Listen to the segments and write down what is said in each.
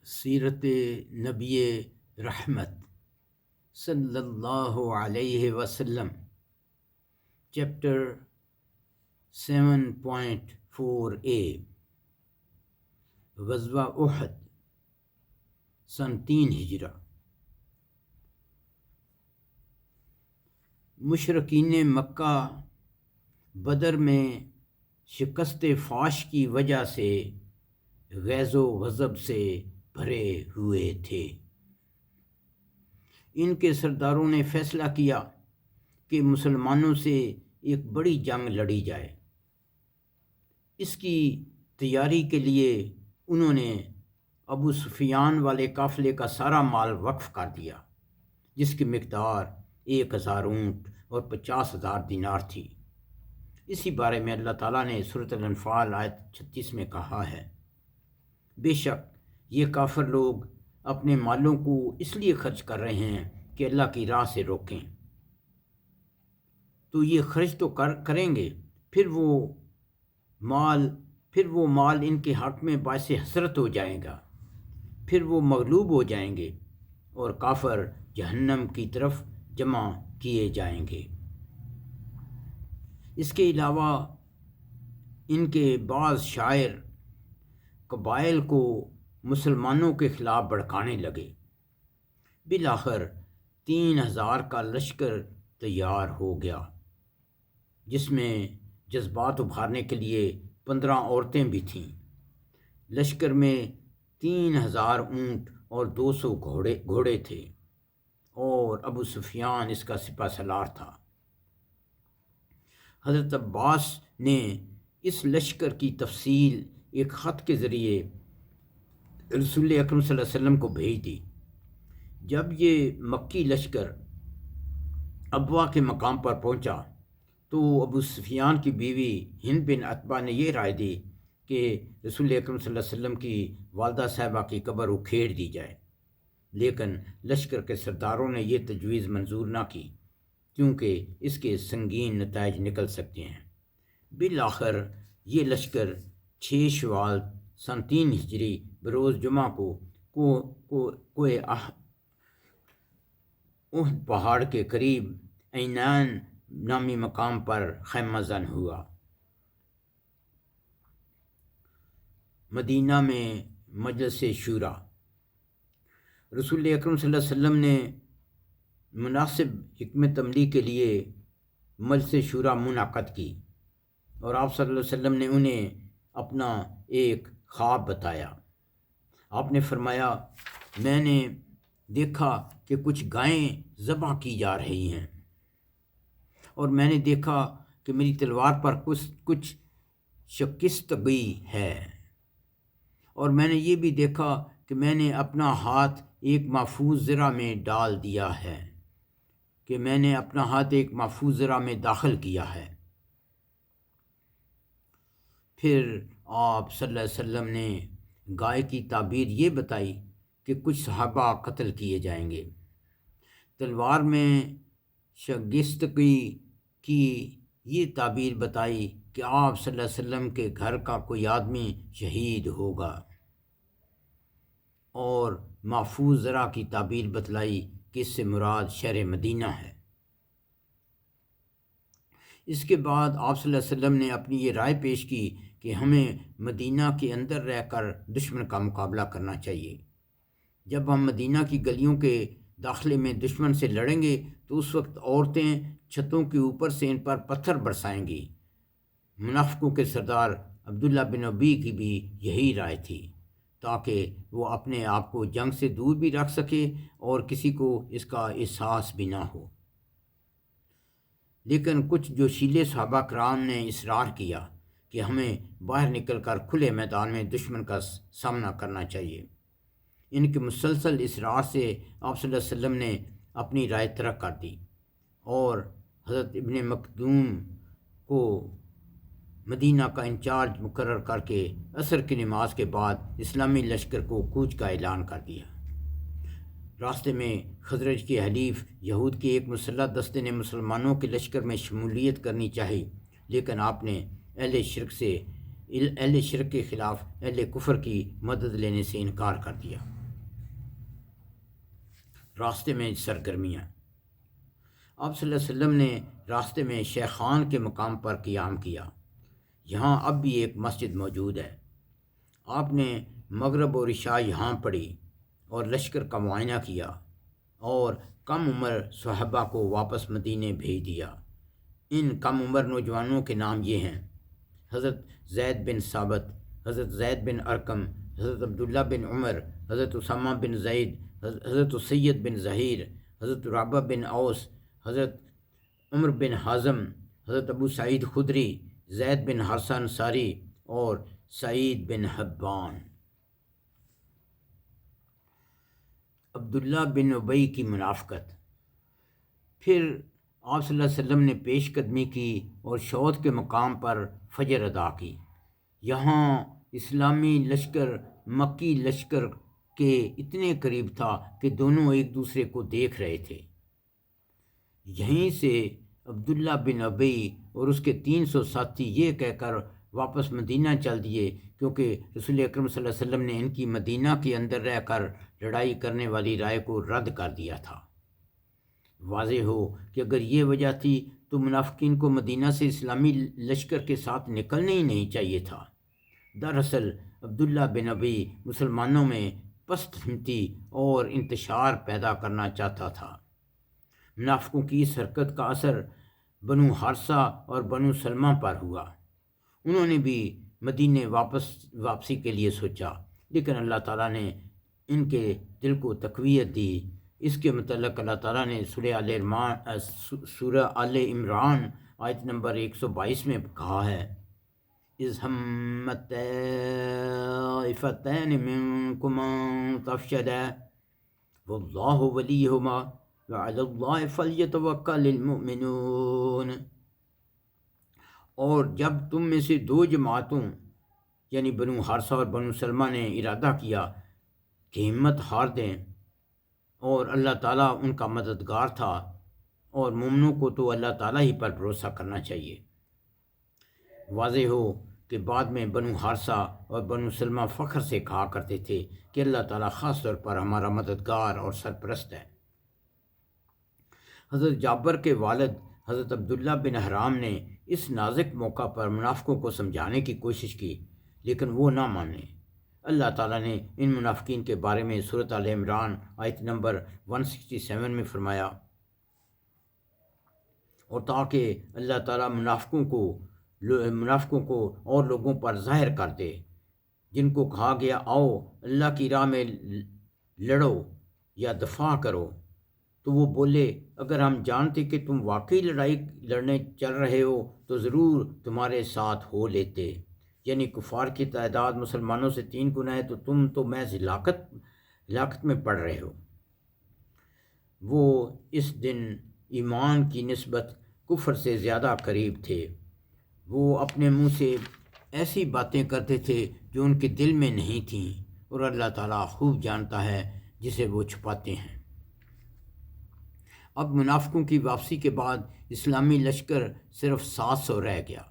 سیرت نبی رحمت صلی اللہ علیہ وسلم، چیپٹر 7.4a، غزوہ احد، سن 3 ہجرہ۔ مشرکین مکہ بدر میں شکست فاش کی وجہ سے غیظ و غضب سے بھرے ہوئے تھے۔ ان کے سرداروں نے فیصلہ کیا کہ مسلمانوں سے ایک بڑی جنگ لڑی جائے۔ اس کی تیاری کے لیے انہوں نے ابو سفیان والے قافلے کا سارا مال وقف کر دیا، جس کی مقدار 1000 اونٹ اور 50,000 دینار تھی۔ اسی بارے میں اللہ تعالیٰ نے سورۃ الانفال آیت 36 میں کہا ہے، بے شک یہ کافر لوگ اپنے مالوں کو اس لیے خرچ کر رہے ہیں کہ اللہ کی راہ سے روکیں، تو یہ خرچ تو کریں گے، پھر وہ مال ان کے حق میں باعث حسرت ہو جائے گا، پھر وہ مغلوب ہو جائیں گے اور کافر جہنم کی طرف جمع کیے جائیں گے۔ اس کے علاوہ ان کے بعض شاعر قبائل کو مسلمانوں کے خلاف بھڑکانے لگے۔ بالآخر 3000 کا لشکر تیار ہو گیا، جس میں جذبات ابھارنے کے لیے 15 عورتیں بھی تھیں۔ لشکر میں 3000 اونٹ اور 200 گھوڑے تھے، اور ابو سفیان اس کا سپہ سالار تھا۔ حضرت عباس نے اس لشکر کی تفصیل ایک خط کے ذریعے رسول اکرم صلی اللہ علیہ وسلم کو بھیج دی۔ جب یہ مکی لشکر ابوا کے مقام پر پہنچا تو ابو سفیان کی بیوی ہند بن عتبہ نے یہ رائے دی کہ رسول اکرم صلی اللہ علیہ وسلم کی والدہ صاحبہ کی قبر اکھیڑ دی جائے، لیکن لشکر کے سرداروں نے یہ تجویز منظور نہ کی، کیونکہ اس کے سنگین نتائج نکل سکتے ہیں۔ بالآخر یہ لشکر 6 شوال سن 3 ہجری بروز جمعہ کو کوہ احد پہاڑ کے قریب عینان نامی مقام پر خیمہ زن ہوا۔ مدینہ میں مجلس شورا۔ رسول اکرم صلی اللہ علیہ وسلم نے مناسب حکمت عملی کے لیے مجلس شورا منعقد کی، اور آپ صلی اللہ علیہ وسلم نے انہیں اپنا ایک خواب بتایا۔ آپ نے فرمایا، میں نے دیکھا کہ کچھ گائیں ذبح کی جا رہی ہیں، اور میں نے دیکھا کہ میری تلوار پر کچھ شکستگی ہے، اور میں نے یہ بھی دیکھا کہ میں نے اپنا ہاتھ ایک محفوظ زرہ میں ڈال دیا ہے، کہ میں نے اپنا ہاتھ ایک محفوظ زرہ میں داخل کیا ہے۔ پھر آپ صلی اللہ علیہ وسلم نے گائے کی تعبیر یہ بتائی کہ کچھ صحابہ قتل کیے جائیں گے۔ تلوار میں شگستگی کی یہ تعبیر بتائی کہ آپ صلی اللہ علیہ وسلم کے گھر کا کوئی آدمی شہید ہوگا، اور محفوظ زرہ کی تعبیر بتلائی کہ اس سے مراد شہر مدینہ ہے۔ اس کے بعد آپ صلی اللہ علیہ وسلم نے اپنی یہ رائے پیش کی کہ ہمیں مدینہ کے اندر رہ کر دشمن کا مقابلہ کرنا چاہیے۔ جب ہم مدینہ کی گلیوں کے داخلے میں دشمن سے لڑیں گے تو اس وقت عورتیں چھتوں کے اوپر سے ان پر پتھر برسائیں گی۔ منافقوں کے سردار عبداللہ بن ابی کی بھی یہی رائے تھی، تاکہ وہ اپنے آپ کو جنگ سے دور بھی رکھ سکے اور کسی کو اس کا احساس بھی نہ ہو۔ لیکن کچھ جوشیلے صحابہ کرام نے اصرار کیا کہ ہمیں باہر نکل کر کھلے میدان میں دشمن کا سامنا کرنا چاہیے۔ ان کے مسلسل اصرار سے آپ صلی اللہ علیہ وسلم نے اپنی رائے ترک کر دی، اور حضرت ابن مکتوم کو مدینہ کا انچارج مقرر کر کے عصر کی نماز کے بعد اسلامی لشکر کو کوچ کا اعلان کر دیا۔ راستے میں خزرج کے حلیف یہود کے ایک مسلح دستے نے مسلمانوں کے لشکر میں شمولیت کرنی چاہی، لیکن آپ نے اہل شرک سے اہل شرک کے خلاف اہل کفر کی مدد لینے سے انکار کر دیا۔ راستے میں سرگرمیاں۔ آپ صلی اللہ علیہ وسلم نے راستے میں شیخان کے مقام پر قیام کیا۔ یہاں اب بھی ایک مسجد موجود ہے۔ آپ نے مغرب اور عشاء یہاں پڑھی اور لشکر کا معائنہ کیا اور کم عمر صحابہ کو واپس مدینے بھیج دیا۔ ان کم عمر نوجوانوں کے نام یہ ہیں: حضرت زید بن ثابت، حضرت زید بن ارقم، حضرت عبداللہ بن عمر، حضرت اسامہ بن زید، حضرت سید بن ظہیر، حضرت رابعہ بن اوس، حضرت عمر بن حازم، حضرت ابو سعید خدری، زید بن حارثہ انصاری اور سعید بن حبان۔ عبداللہ بن ابی کی منافقت۔ پھر آپ صلی اللہ علیہ وسلم نے پیش قدمی کی اور شوط کے مقام پر فجر ادا کی۔ یہاں اسلامی لشکر مکی لشکر کے اتنے قریب تھا کہ دونوں ایک دوسرے کو دیکھ رہے تھے۔ یہیں سے عبداللہ بن ابی اور اس کے 300 ساتھی یہ کہہ کر واپس مدینہ چل دیے، کیونکہ رسول اکرم صلی اللہ علیہ وسلم نے ان کی مدینہ کے اندر رہ کر لڑائی کرنے والی رائے کو رد کر دیا تھا۔ واضح ہو کہ اگر یہ وجہ تھی تو منافقین کو مدینہ سے اسلامی لشکر کے ساتھ نکلنا ہی نہیں چاہیے تھا۔ دراصل عبداللہ بن ابی مسلمانوں میں پست ہمتی اور انتشار پیدا کرنا چاہتا تھا۔ منافقوں کی اس حرکت کا اثر بنو حارثہ اور بنو سلمہ پر ہوا۔ انہوں نے بھی مدینے واپسی کے لیے سوچا، لیکن اللہ تعالیٰ نے ان کے دل کو تقویت دی۔ اس کے متعلق اللہ تعالیٰ نے سورہ آل عمران آیت نمبر 122 میں کہا ہے: اذ ہمت طائفتین منکم ان تفشلا واللہ ولیہما وعلی اللہ فلیتوکل المؤمنون۔ اور جب تم میں سے دو جماعتوں یعنی بنو حارثہ اور بنو سلمہ نے ارادہ کیا کہ ہمت ہار دیں، اور اللہ تعالیٰ ان کا مددگار تھا، اور مومنوں کو تو اللہ تعالیٰ ہی پر بھروسہ کرنا چاہیے۔ واضح ہو کہ بعد میں بنو حارثہ اور بنو سلمہ فخر سے کہا کرتے تھے کہ اللہ تعالیٰ خاص طور پر ہمارا مددگار اور سرپرست ہے۔ حضرت جابر کے والد حضرت عبداللہ بن حرام نے اس نازک موقع پر منافقوں کو سمجھانے کی کوشش کی، لیکن وہ نہ مانے۔ اللہ تعالیٰ نے ان منافقین کے بارے میں سورۃ آل عمران آیت نمبر 167 میں فرمایا: اور تاکہ اللہ تعالیٰ منافقوں کو اور لوگوں پر ظاہر کر دے جن کو کہا گیا آؤ اللہ کی راہ میں لڑو یا دفاع کرو، تو وہ بولے اگر ہم جانتے کہ تم واقعی لڑائی لڑنے چل رہے ہو تو ضرور تمہارے ساتھ ہو لیتے۔ یعنی کفار کی تعداد مسلمانوں سے 3 گنا ہے، تو تم تو محض ہلاکت میں پڑ رہے ہو۔ وہ اس دن ایمان کی نسبت کفر سے زیادہ قریب تھے۔ وہ اپنے منہ سے ایسی باتیں کرتے تھے جو ان کے دل میں نہیں تھیں، اور اللہ تعالیٰ خوب جانتا ہے جسے وہ چھپاتے ہیں۔ اب منافقوں کی واپسی کے بعد اسلامی لشکر صرف 700 رہ گیا۔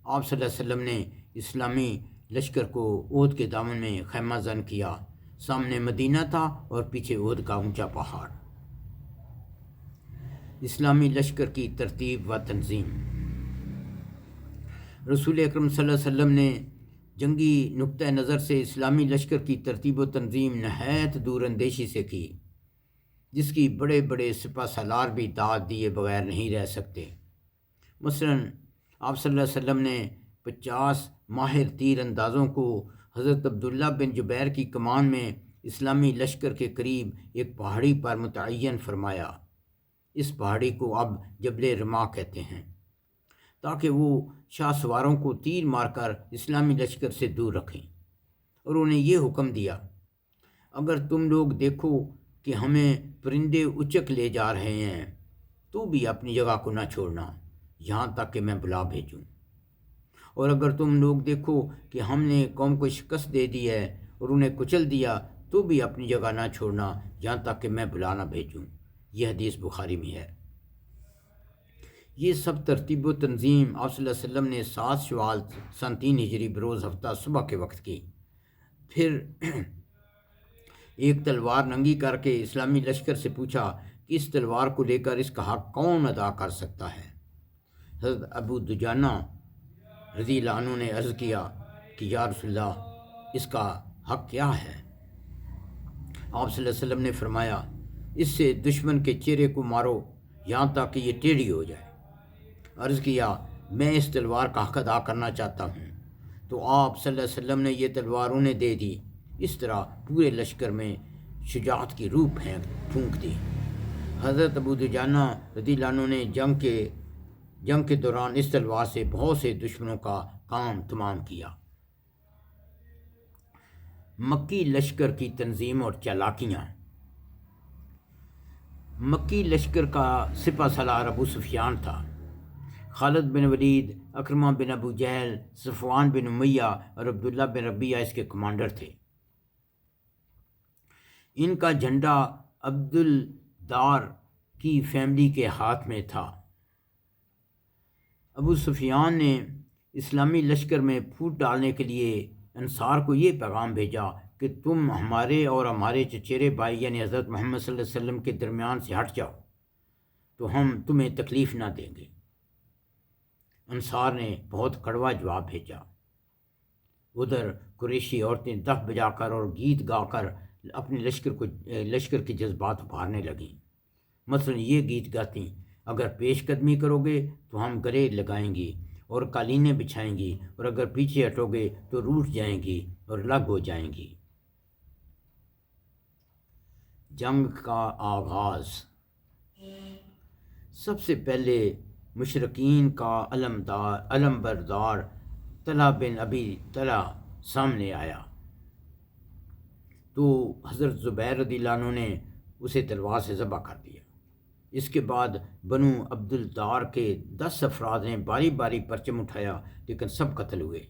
آپ صلی اللہ علیہ وسلم نے اسلامی لشکر کو احد کے دامن میں خیمہ زن کیا۔ سامنے مدینہ تھا اور پیچھے احد کا اونچا پہاڑ۔ اسلامی لشکر کی ترتیب و تنظیم۔ رسول اکرم صلی اللہ علیہ وسلم نے جنگی نقطہ نظر سے اسلامی لشکر کی ترتیب و تنظیم نہایت دور اندیشی سے کی، جس کی بڑے بڑے سپہ سالار بھی داد دیے بغیر نہیں رہ سکتے۔ مثلا آپ صلی اللہ علیہ وسلم نے 50 ماہر تیر اندازوں کو حضرت عبداللہ بن جبیر کی کمان میں اسلامی لشکر کے قریب ایک پہاڑی پر متعین فرمایا۔ اس پہاڑی کو اب جبل رما کہتے ہیں، تاکہ وہ شاہ سواروں کو تیر مار کر اسلامی لشکر سے دور رکھیں، اور انہیں یہ حکم دیا: اگر تم لوگ دیکھو کہ ہمیں پرندے اچک لے جا رہے ہیں تو بھی اپنی جگہ کو نہ چھوڑنا یہاں تک کہ میں بلا بھیجوں، اور اگر تم لوگ دیکھو کہ ہم نے قوم کو شکست دے دی ہے اور انہیں کچل دیا تو بھی اپنی جگہ نہ چھوڑنا یہاں تک کہ میں بلا نہ بھیجوں۔ یہ حدیث بخاری میں ہے۔ یہ سب ترتیب و تنظیم آپ صلی اللہ علیہ وسلم نے 7 شوال سن 3 ہجری بروز ہفتہ صبح کے وقت کی۔ پھر ایک تلوار ننگی کر کے اسلامی لشکر سے پوچھا کہ اس تلوار کو لے کر اس کا حق کون ادا کر سکتا ہے؟ حضرت ابو دجانہ رضی اللہ عنہ نے عرض کیا کہ یا رسول اللہ، اس کا حق کیا ہے؟ آپ صلی اللہ علیہ وسلم نے فرمایا، اس سے دشمن کے چہرے کو مارو یہاں تک کہ یہ ٹیڑھی ہو جائے۔ عرض کیا، میں اس تلوار کا حق ادا کرنا چاہتا ہوں، تو آپ صلی اللہ علیہ وسلم نے یہ تلوار انہیں دے دی۔ اس طرح پورے لشکر میں شجاعت کی روح پھونک دی۔ حضرت ابو دجانہ رضی اللہ عنہ نے جنگ کے دوران اس تلوار سے بہت سے دشمنوں کا کام تمام کیا۔ مکی لشکر کی تنظیم اور چالاکیاں۔ مکی لشکر کا سپہ سالار ابو سفیان تھا۔ خالد بن ولید، اکرمہ بن ابو جہل، صفوان بن امیہ اور عبداللہ بن ربیعہ اس کے کمانڈر تھے۔ ان کا جھنڈا عبدالدار کی فیملی کے ہاتھ میں تھا۔ ابو سفیان نے اسلامی لشکر میں پھوٹ ڈالنے کے لیے انصار کو یہ پیغام بھیجا کہ تم ہمارے اور ہمارے چچیرے بھائی یعنی حضرت محمد صلی اللہ علیہ وسلم کے درمیان سے ہٹ جاؤ تو ہم تمہیں تکلیف نہ دیں گے۔ انصار نے بہت کڑوا جواب بھیجا۔ ادھر قریشی عورتیں دف بجا کر اور گیت گا کر اپنے لشکر کے جذبات ابھارنے لگیں۔ مثلا یہ گیت گاتیں، اگر پیش قدمی کرو گے تو ہم گلے لگائیں گی اور قالینیں بچھائیں گی، اور اگر پیچھے ہٹو گے تو روٹھ جائیں گی اور لگ ہو جائیں گی۔ جنگ کا آغاز۔ سب سے پہلے مشرکین کا علم بردار طلحہ بن ابی طلحہ سامنے آیا تو حضرت زبیر رضی اللہ عنہ نے اسے تلوار سے ذبح کر دیا۔ اس کے بعد بنو عبدالدار کے 10 افراد نے باری باری پرچم اٹھایا لیکن سب قتل ہوئے۔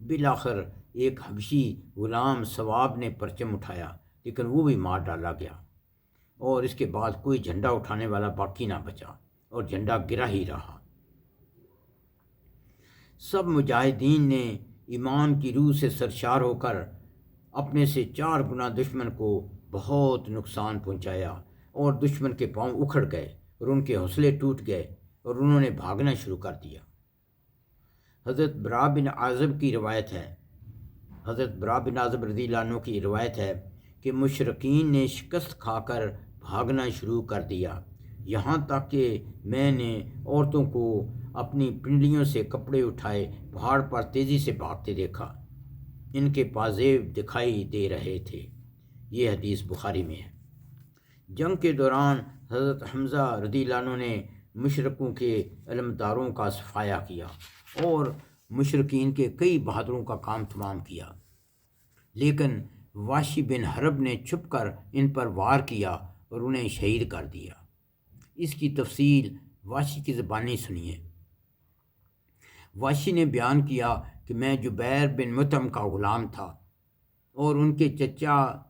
بالآخر ایک حبشی غلام ثواب نے پرچم اٹھایا لیکن وہ بھی مار ڈالا گیا، اور اس کے بعد کوئی جھنڈا اٹھانے والا باقی نہ بچا اور جھنڈا گرا ہی رہا۔ سب مجاہدین نے ایمان کی روح سے سرشار ہو کر اپنے سے 4 گنا دشمن کو بہت نقصان پہنچایا، اور دشمن کے پاؤں اکھڑ گئے اور ان کے حوصلے ٹوٹ گئے اور انہوں نے بھاگنا شروع کر دیا۔ حضرت برا بن عازب کی روایت ہے، حضرت برا بن عازب رضی اللہ عنہ کی روایت ہے کہ مشرکین نے شکست کھا کر بھاگنا شروع کر دیا، یہاں تک کہ میں نے عورتوں کو اپنی پنڈلیوں سے کپڑے اٹھائے پہاڑ پر تیزی سے بھاگتے دیکھا، ان کے پازیب دکھائی دے رہے تھے۔ یہ حدیث بخاری میں ہے۔ جنگ کے دوران حضرت حمزہ رضی اللہ عنہ نے مشرکوں کے علمداروں کا صفایا کیا اور مشرکین کے کئی بہادروں کا کام تمام کیا، لیکن واشی بن حرب نے چھپ کر ان پر وار کیا اور انہیں شہید کر دیا۔ اس کی تفصیل واشی کی زبانی سنیے۔ واشی نے بیان کیا کہ میں جبیر بن مطعم کا غلام تھا اور ان کا چچا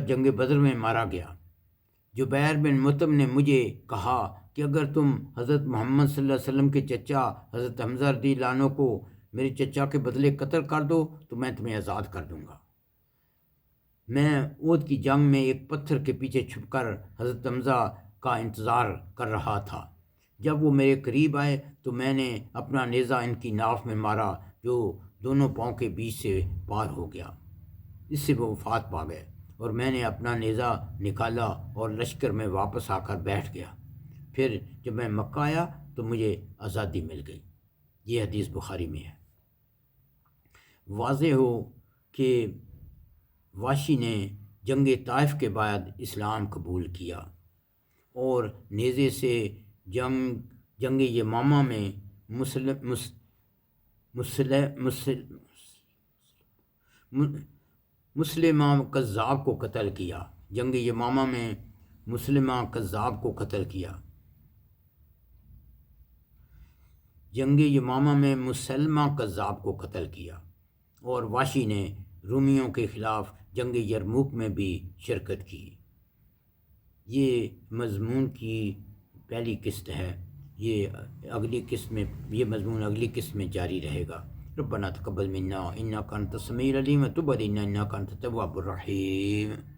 جنگ بدر میں مارا گیا۔ جبیر بن مطعم نے مجھے کہا کہ اگر تم حضرت محمد صلی اللہ علیہ وسلم کے چچا حضرت حمزہ رضی اللہ عنہ کو میرے چچا کے بدلے قتل کر دو تو میں تمہیں آزاد کر دوں گا۔ میں احد کی جنگ میں ایک پتھر کے پیچھے چھپ کر حضرت حمزہ کا انتظار کر رہا تھا۔ جب وہ میرے قریب آئے تو میں نے اپنا نیزہ ان کی ناف میں مارا جو دونوں پاؤں کے بیچ سے پار ہو گیا۔ اس سے وہ وفات پا گئے اور میں نے اپنا نیزہ نکالا اور لشکر میں واپس آ کر بیٹھ گیا۔ پھر جب میں مکہ آیا تو مجھے آزادی مل گئی۔ یہ حدیث بخاری میں ہے۔ واضح ہو کہ واشی نے جنگ طائف کے بعد اسلام قبول کیا اور نیزے سے جنگ یمامہ میں مسلمہ کذاب کو قتل کیا۔ جنگ یمامہ میں مسلمہ کذاب کو قتل کیا۔ جنگ یمامہ میں مسلمہ کذاب کو قتل کیا، اور واشی نے رومیوں کے خلاف جنگ یرموک میں بھی شرکت کی۔ یہ مضمون کی پہلی قسط ہے، یہ اگلی قسط میں یہ مضمون اگلی قسط میں جاری رہے گا۔ ربنا تقبل منا انک انت السمیع العلیم وتب علینا انک انت التواب الرحیم۔